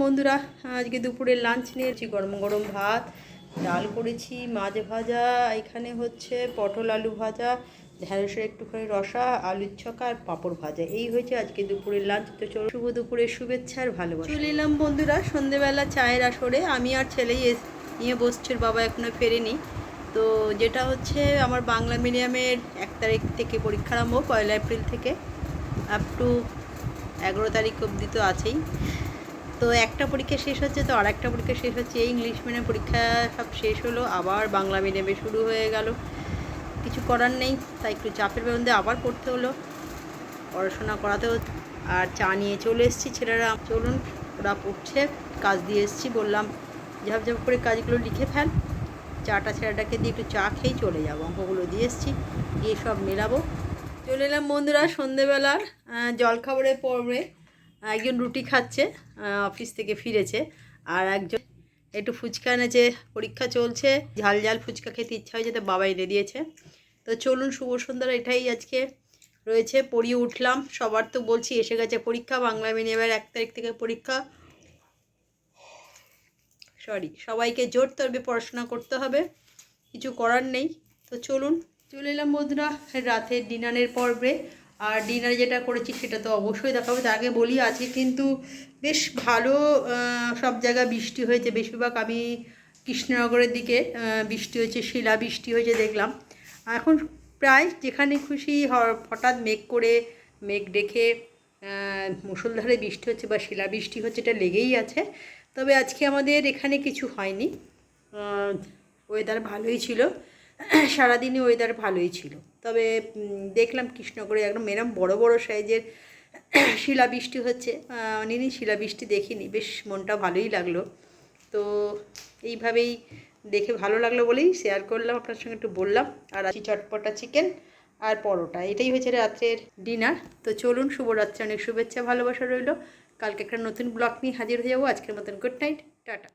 বন্ধুরা, আজকে দুপুরে লাঞ্চ নিয়েছি। গরম গরম ভাত, ডাল করেছি, মাছ ভাজা, এখানে হচ্ছে পটল আলু ভাজা, ঢ্যাঁড়সের একটুখানি রসা, আলুর ছক্কা আর পাঁপড় ভাজা। এই হয়েছে আজকে দুপুরের লাঞ্চ। তো চলো, শুভ দুপুরের শুভেচ্ছা আর ভালোবাসা। চলে এলাম বন্ধুরা সন্ধেবেলা চায়ের আসরে। আমি আর ছেলেই নিয়ে বসছে, বাবা এখনো ফেরেনি। তো যেটা হচ্ছে আমার বাংলা মিডিয়ামের 1 তারিখ থেকে পরীক্ষা আরম্ভ, 1 এপ্রিল থেকে আপ টু 11 তারিখ অবধি তো আছেই। তো একটা পরীক্ষা শেষ হচ্ছে, তো আর একটা পরীক্ষা শেষ হচ্ছে। এই ইংলিশ মিডিয়াম পরীক্ষা সব শেষ হলো, আবার বাংলা মিডিয়ামে শুরু হয়ে গেল। কিছু করার নেই, তাই একটু চাপের মধ্যে আবার পড়তে হলো, পড়াশোনা করাতে হচ্ছে। আর চা নিয়ে চলে এসেছি, ছেলেরা চলুন ওরা পড়ছে, কাজ দিয়ে এসেছি, বললাম ঝাপ ঝাপ করে কাজগুলো লিখে ফেল। চাটা ছেলেটাকে দিয়ে একটু চা খেয়েই চলে যাবো, অঙ্কগুলো দিয়ে এসেছি, গিয়ে সব মেলাবো। চলে এলাম বন্ধুরা সন্ধেবেলার জলখাবারের পর্বে। একজন রুটি খাচ্ছে, অফিস থেকে ফিরেছে, আর একজন একটু ফুচকা এনেছে, পরীক্ষা চলছে, ঝাল ঝাল ফুচকা খেতে ইচ্ছা হয়েছে, তো বাবা এনে দিয়েছে। তো চলুন শুভ সন্ধ্যার এটাই আজকে রয়েছে। পড়িয়ে উঠলাম, সবার তো বলছি এসে গেছে পরীক্ষা, বাংলা মিডিয়ামের 1 তারিখ থেকে পরীক্ষা। সবাইকে জোর তরবে পড়াশোনা করতে হবে, কিছু করার নেই। তো চলুন, চলে এলাম বন্ধুরা রাতের ডিনারের পর্বে। আর ডিনারে যেটা করেছি সেটা তো অবশ্যই দেখাবো। তার আগে বলি, আজকে কিন্তু বেশ ভালো সব জায়গায় বৃষ্টি হয়েছে। বেশিরভাগ আমি কৃষ্ণনগরের দিকে বৃষ্টি হয়েছে, শিলা বৃষ্টি হয়েছে দেখলাম। এখন প্রায় যেখানে খুশি হঠাৎ মেঘ করে, মেঘ ডেকে মুষলধারে বৃষ্টি হচ্ছে বা শিলা বৃষ্টি হচ্ছে, এটা লেগেই আছে। তবে আজকে আমাদের এখানে কিছু হয়নি, ওয়েদার ভালোই ছিল, সারাদিনই ওয়েদার ভালোই ছিল। তবে দেখলাম কৃষ্ণনগরে একদম এরম বড় বড় সাইজের শিলাবৃষ্টি হচ্ছে, অনেকদিন শিলাবৃষ্টি দেখিনি, বেশ মনটা ভালোই লাগলো। তো এইভাবেই দেখে ভালো লাগলো বলেই শেয়ার করলাম আপনার সঙ্গে, একটু বললাম। আর আজকে চটপটা চিকেন আর পরোটা, এটাই হয়েছে রাত্রের ডিনার। তো চলুন, শুভরাত্রি, অনেক শুভেচ্ছা ভালোবাসা রইল। কালকে একটা নতুন ব্লগ নিয়ে হাজির হয়ে যাবো। আজকের মতন গুড নাইট, টাটা।